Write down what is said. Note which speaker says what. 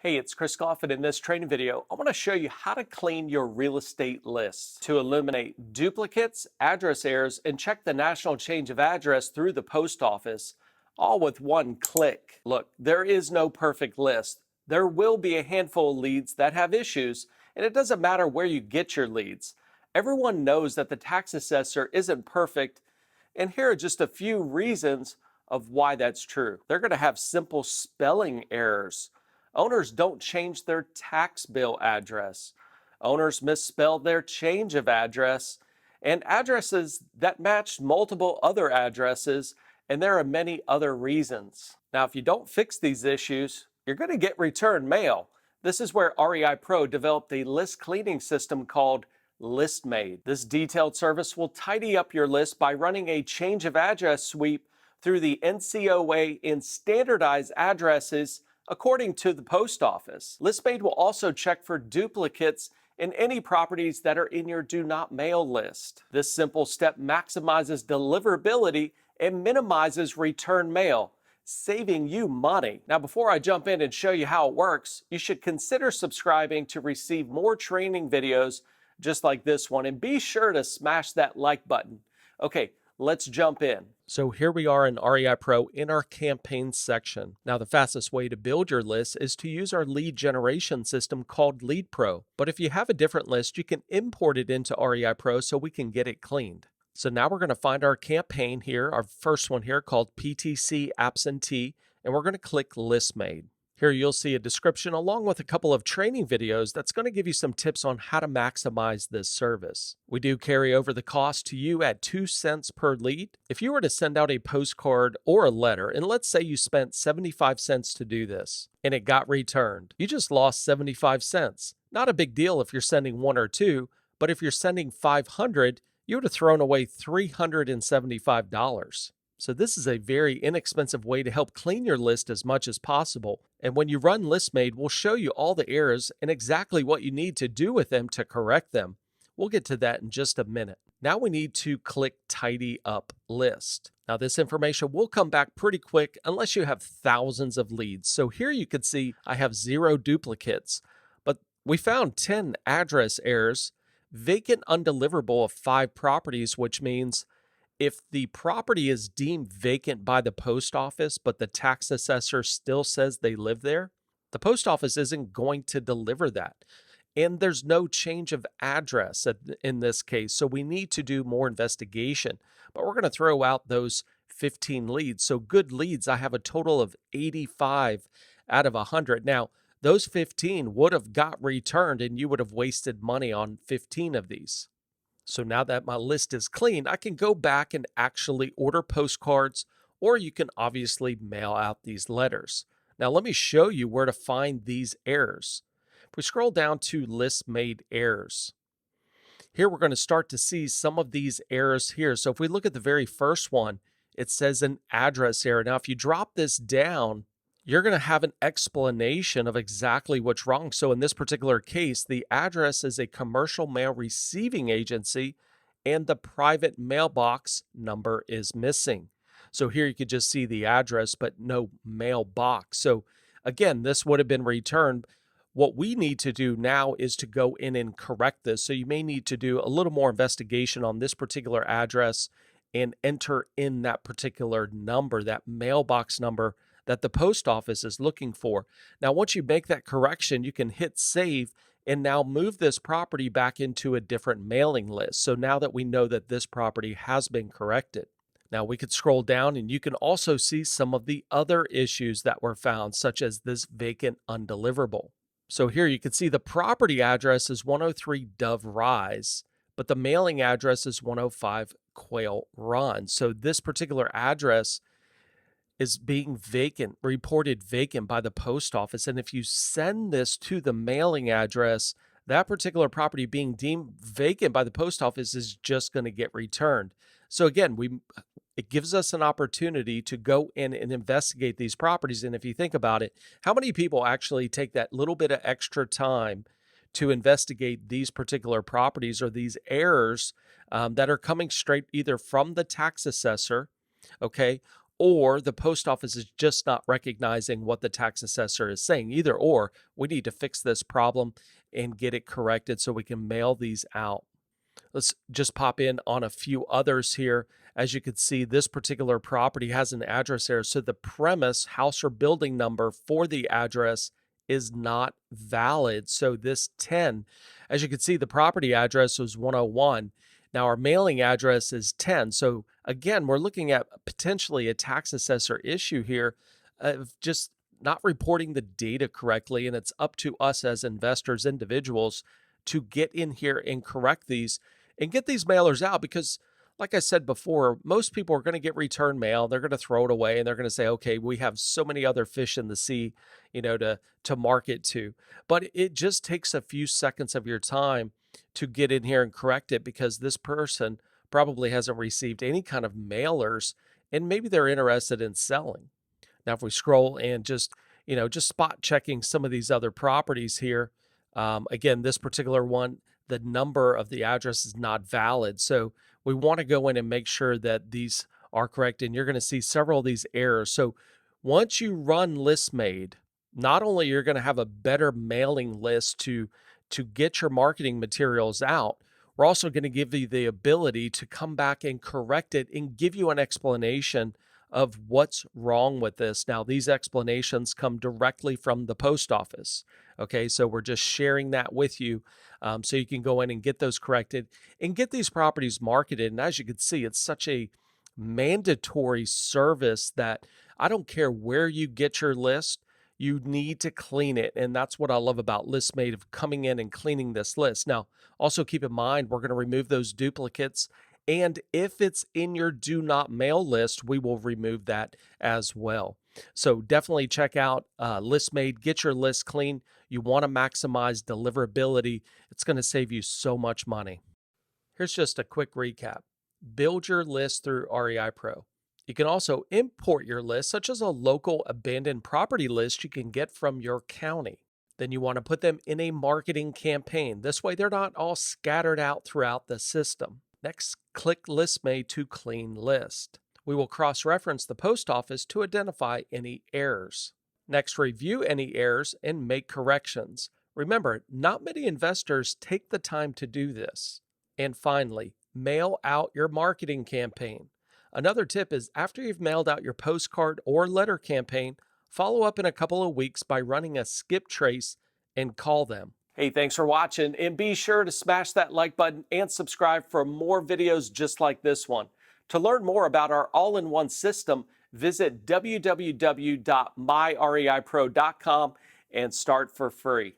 Speaker 1: Hey, it's Chris Goff, and in this training video, I want to show you how to clean your real estate lists to eliminate duplicates, address errors, and check the national change of address through the post office, all with one click. Look, there is no perfect list. There will be a handful of leads that have issues, and it doesn't matter where you get your leads. Everyone knows that the tax assessor isn't perfect, and here are just a few reasons of why that's true. They're going to have simple spelling errors. Owners don't change their tax bill address. Owners misspell their change of address, and addresses that match multiple other addresses, and there are many other reasons. Now, if you don't fix these issues, you're going to get returned mail. This is where REIPro developed a list cleaning system called LISTMaid. This detailed service will tidy up your list by running a change of address sweep through the NCOA and standardize addresses according to the post office. LISTMaid will also check for duplicates in any properties that are in your do not mail list. This simple step maximizes deliverability and minimizes return mail, saving you money. Now, before I jump in and show you how it works, you should consider subscribing to receive more training videos just like this one, and be sure to smash that like button. Okay, let's jump in. So here we are in REIPro in our campaign section. Now, the fastest way to build your list is to use our lead generation system called LISTPro. But if you have a different list, you can import it into REIPro so we can get it cleaned. So now we're going to find our campaign here, our first one here called PTC Absentee, and we're going to click LISTMaid. Here you'll see a description along with a couple of training videos that's going to give you some tips on how to maximize this service. We do carry over the cost to you at 2 cents per lead. If you were to send out a postcard or a letter, and let's say you spent 75 cents to do this, and it got returned, you just lost 75 cents. Not a big deal if you're sending 1 or 2, but if you're sending 500, you would have thrown away $375. So this is a very inexpensive way to help clean your list as much as possible. And when you run LISTMaid, we'll show you all the errors and exactly what you need to do with them to correct them. We'll get to that in just a minute. Now we need to click Tidy Up List. Now this information will come back pretty quick unless you have thousands of leads. So here you can see I have 0 duplicates, but we found 10 address errors, vacant undeliverable of 5 properties, which means if the property is deemed vacant by the post office, but the tax assessor still says they live there, the post office isn't going to deliver that. And there's no change of address in this case, so we need to do more investigation. But we're going to throw out those 15 leads. So good leads, I have a total of 85 out of 100. Now, those 15 would have got returned, and you would have wasted money on 15 of these. So now that my list is clean, I can go back and actually order postcards, or you can obviously mail out these letters. Now let me show you where to find these errors. If we scroll down to LISTMaid errors, here we're going to start to see some of these errors here. So if we look at the very first one, it says an address error. Now if you drop this down, you're going to have an explanation of exactly what's wrong. So in this particular case, the address is a commercial mail receiving agency and the private mailbox number is missing. So here you could just see the address, but no mailbox. So again, this would have been returned. What we need to do now is to go in and correct this. So you may need to do a little more investigation on this particular address and enter in that particular number, that mailbox number that the post office is looking for. Now, once you make that correction, you can hit save and now move this property back into a different mailing list. So now that we know that this property has been corrected. Now we could scroll down and you can also see some of the other issues that were found, such as this vacant undeliverable. So here you can see the property address is 103 Dove Rise, but the mailing address is 105 Quail Run. So this particular address is being vacant, reported vacant by the post office. And if you send this to the mailing address, that particular property being deemed vacant by the post office is just going to get returned. So again, it gives us an opportunity to go in and investigate these properties. And if you think about it, how many people actually take that little bit of extra time to investigate these particular properties or these errors that are coming straight either from the tax assessor, okay, or the post office is just not recognizing what the tax assessor is saying. Either or, we need to fix this problem and get it corrected so we can mail these out. Let's just pop in on a few others here. As you can see, this particular property has an address error. So the premise, house or building number for the address is not valid. So this 10, as you can see, the property address was 101. Now our mailing address is 10. So again, we're looking at potentially a tax assessor issue here of just not reporting the data correctly. And it's up to us as investors, individuals, to get in here and correct these and get these mailers out, because like I said before, most people are going to get return mail. They're going to throw it away and they're going to say, okay, we have so many other fish in the sea, to market to. But it just takes a few seconds of your time to get in here and correct it, because this person probably hasn't received any kind of mailers and maybe they're interested in selling. Now, if we scroll and just spot checking some of these other properties here, again, this particular one, the number of the address is not valid. So we want to go in and make sure that these are correct. And you're going to see several of these errors. So once you run LISTMaid, not only you're going to have a better mailing list to get your marketing materials out, we're also going to give you the ability to come back and correct it and give you an explanation of what's wrong with this. Now, these explanations come directly from the post office. Okay, so we're just sharing that with you so you can go in and get those corrected and get these properties marketed. And as you can see, it's such a mandatory service that I don't care where you get your list, you need to clean it. And that's what I love about LISTMaid, of coming in and cleaning this list. Now, also keep in mind, we're going to remove those duplicates. And if it's in your do not mail list, we will remove that as well. So definitely check out LISTMaid, get your list clean. You want to maximize deliverability. It's going to save you so much money. Here's just a quick recap. Build your list through REIPro. You can also import your list, such as a local abandoned property list you can get from your county. Then you want to put them in a marketing campaign. This way they're not all scattered out throughout the system. Next, click LISTMaid to clean list. We will cross-reference the post office to identify any errors. Next, review any errors and make corrections. Remember, not many investors take the time to do this. And finally, mail out your marketing campaign. Another tip is, after you've mailed out your postcard or letter campaign, follow up in a couple of weeks by running a skip trace and call them. Hey, thanks for watching, and be sure to smash that like button and subscribe for more videos just like this one. To learn more about our all-in-one system, visit www.myreipro.com and start for free.